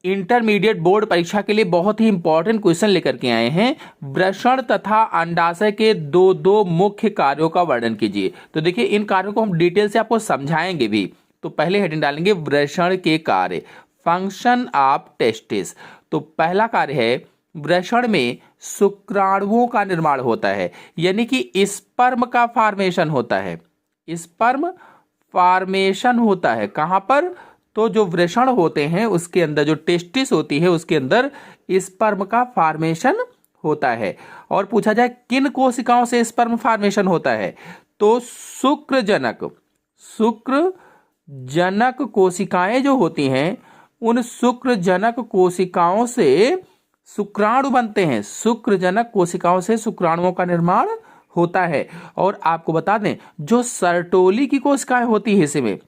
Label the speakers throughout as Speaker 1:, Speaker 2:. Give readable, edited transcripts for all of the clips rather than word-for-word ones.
Speaker 1: Intermediate board परीक्षा के लिए बहुत ही इंपॉर्टेंट क्वेश्चन लेकर के आए हैं। वृषण तथा अंडाशय के दो दो मुख्य कार्यों का वर्णन कीजिए। तो देखिए इन कार्यों को हम डिटेल से आपको समझाएंगे भी। तो पहले हेडिंग डालेंगे वृषण के कार्य, फंक्शन ऑफ टेस्टिस। तो पहला कार्य है वृषण में शुक्राणुओं का निर्माण होता है, यानी कि स्पर्म का फॉर्मेशन होता है। स्पर्म फॉर्मेशन होता है कहां पर? तो जो वृषण होते हैं उसके अंदर जो टेस्टिस होती है उसके अंदर स्पर्म का फॉर्मेशन होता है। और पूछा जाए किन कोशिकाओं से स्पर्म फॉर्मेशन होता है, तो शुक्रजनक कोशिकाएं जो होती हैं उन शुक्रजनक कोशिकाओं से शुक्राणु बनते हैं। शुक्रजनक कोशिकाओं से शुक्राणुओं का निर्माण होता है। और आपको बता दें जो सर्टोली की कोशिकाएं होती है, इसमें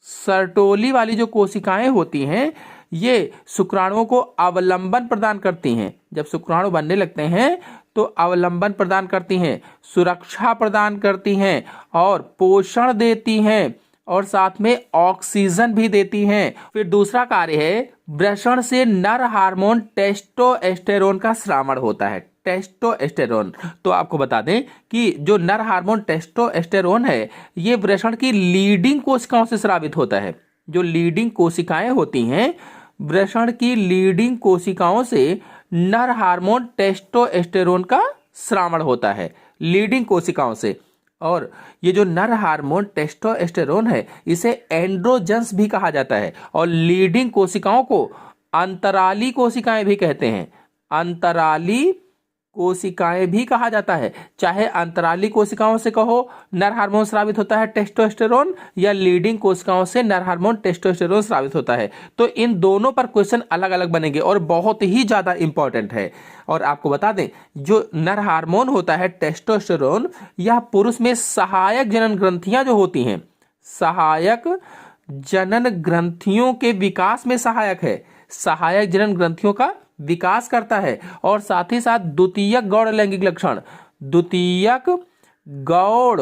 Speaker 1: सर्टोली वाली जो कोशिकाएं होती हैं ये शुक्राणुओं को अवलंबन प्रदान करती हैं। जब शुक्राणु बनने लगते हैं तो अवलंबन प्रदान करती हैं, सुरक्षा प्रदान करती हैं और पोषण देती हैं और साथ में ऑक्सीजन भी देती हैं। फिर दूसरा कार्य है वृषण से नर हार्मोन टेस्टोस्टेरोन का स्रावण होता है। टेस्टोस्टेरोन, तो आपको बता दें कि जो नर हार्मोन टेस्टोस्टेरोन है ये वृषण की लीडिंग कोशिकाओं से स्रावित होता है। जो लीडिंग कोशिकाएं होती हैं वृषण की लीडिंग कोशिकाओं से नर हार्मोन टेस्टोस्टेरोन का स्रावण होता है, लीडिंग कोशिकाओं से। और ये जो नर हार्मोन टेस्टोस्टेरोन है इसे एंड्रोजन्स भी कहा जाता है। और लीडिंग कोशिकाओं को अंतराली कोशिकाएं भी कहते हैं, अंतराली कोशिकाएं भी कहा जाता है। चाहे अंतराली कोशिकाओं से कहो नर हार्मोन स्रावित होता है टेस्टोस्टेरोन, या लीडिंग कोशिकाओं से नर हार्मोन टेस्टोस्टेरोन स्रावित होता है। तो इन दोनों पर क्वेश्चन अलग अलग बनेंगे और बहुत ही ज्यादा इंपॉर्टेंट है। और आपको बता दें जो नर हार्मोन होता है टेस्टोस्टेरोन, यह पुरुष में सहायक जनन ग्रंथियां जो होती हैं, सहायक जनन ग्रंथियों के विकास में सहायक है, सहायक जनन ग्रंथियों का विकास करता है। और साथ ही साथ द्वितीयक गौण लैंगिक लक्षण, द्वितीयक गौण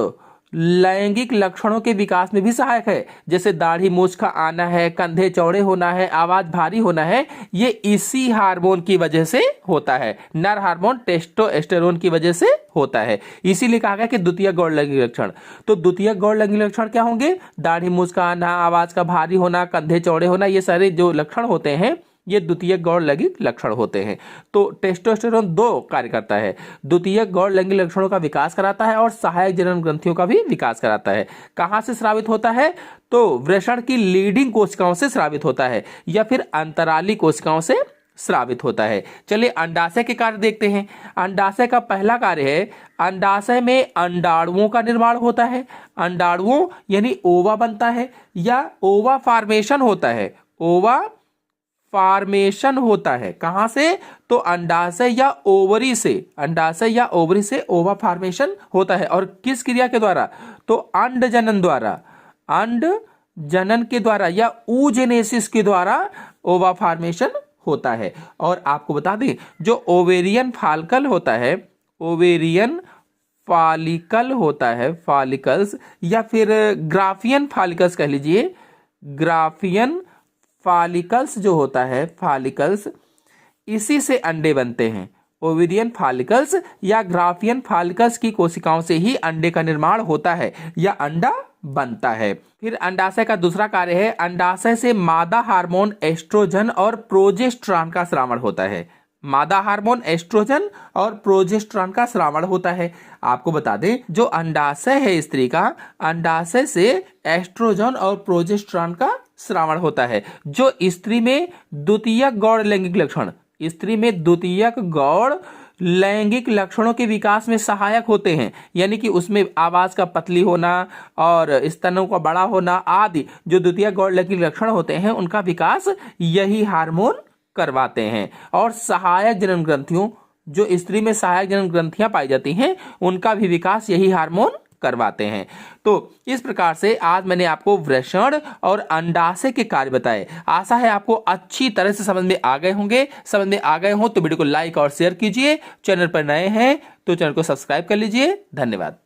Speaker 1: लैंगिक लक्षणों के विकास में भी सहायक है। जैसे दाढ़ी मूछ का आना है, कंधे चौड़े होना है, आवाज भारी होना है, ये इसी हार्मोन की वजह से होता है, नर हार्मोन टेस्टोस्टेरोन की वजह से होता है। इसीलिए कहा गया कि द्वितीयक गौण लैंगिक लक्षण। तो द्वितीयक गौण लैंगिक लक्षण क्या होंगे? दाढ़ी मूछ का आना, आवाज का भारी होना, कंधे चौड़े होना, ये सारे जो लक्षण होते हैं ये द्वितीयक गौण लैंगिक लक्षण होते हैं। तो टेस्टोस्टेरोन दो कार्य करता है, द्वितीयक गौण लैंगिक लक्षणों का विकास कराता है और सहायक जनन ग्रंथियों का भी विकास कराता है। कहां से स्रावित होता है? तो वृषण की लीडिंग कोशिकाओं से स्रावित होता है या फिर अंतराली कोशिकाओं से स्रावित होता है। चलिए अंडाशय के कार्य देखते हैं। अंडाशय का पहला कार्य है अंडाशय में अंडाणुओं का निर्माण होता है। अंडाणुओं यानी ओवा बनता है या ओवा फॉर्मेशन होता है। ओवा फॉर्मेशन होता है कहां से? तो अंडाशय या ओवरी से, अंडाशय या ओवरी से ओवा फॉर्मेशन होता है। और किस क्रिया के द्वारा? तो अंड जनन द्वारा, अंड जनन के द्वारा या ऊजेनेसिस के द्वारा ओवा फॉर्मेशन होता है। और आपको बता दें जो ओवेरियन फॉलिकल होता है, ओवेरियन फॉलिकल होता है, फॉलिकल्स या फिर ग्राफियन फॉलिकल्स कह लीजिए, ग्राफियन फॉलिकल्स जो होता है, फॉलिकल्स, इसी से अंडे बनते हैं। ओविरियन फॉलिकल्स या ग्राफियन फॉलिकल्स की कोशिकाओं से ही अंडे का निर्माण होता है या अंडा बनता है। फिर अंडाशय का दूसरा कार्य है अंडाशय से मादा हार्मोन एस्ट्रोजन और प्रोजेस्टेरॉन का स्रावण होता है। मादा हार्मोन एस्ट्रोजन और प्रोजेस्टेरॉन का स्रावण होता है। आपको बता दें जो अंडाशय है स्त्री का, अंडाशय से एस्ट्रोजन और प्रोजेस्टेरॉन का स्रावण होता है जो स्त्री में द्वितीयक गौण लैंगिक लक्षण, स्त्री में द्वितीयक गौण लैंगिक लक्षणों के विकास में सहायक होते हैं। यानी कि उसमें आवाज का पतली होना और स्तनों का बड़ा होना आदि जो द्वितीयक गौण लैंगिक लक्षण होते हैं उनका विकास यही हार्मोन करवाते हैं। और सहायक जनन ग्रंथियों, जो स्त्री में सहायक जनन ग्रंथियां पाई जाती हैं उनका भी विकास यही हार्मोन करवाते हैं। तो इस प्रकार से आज मैंने आपको वृषण और अंडाशय के कार्य बताए। आशा है आपको अच्छी तरह से समझ में आ गए होंगे। समझ में आ गए हो तो वीडियो को लाइक और शेयर कीजिए। चैनल पर नए हैं तो चैनल को सब्सक्राइब कर लीजिए। धन्यवाद।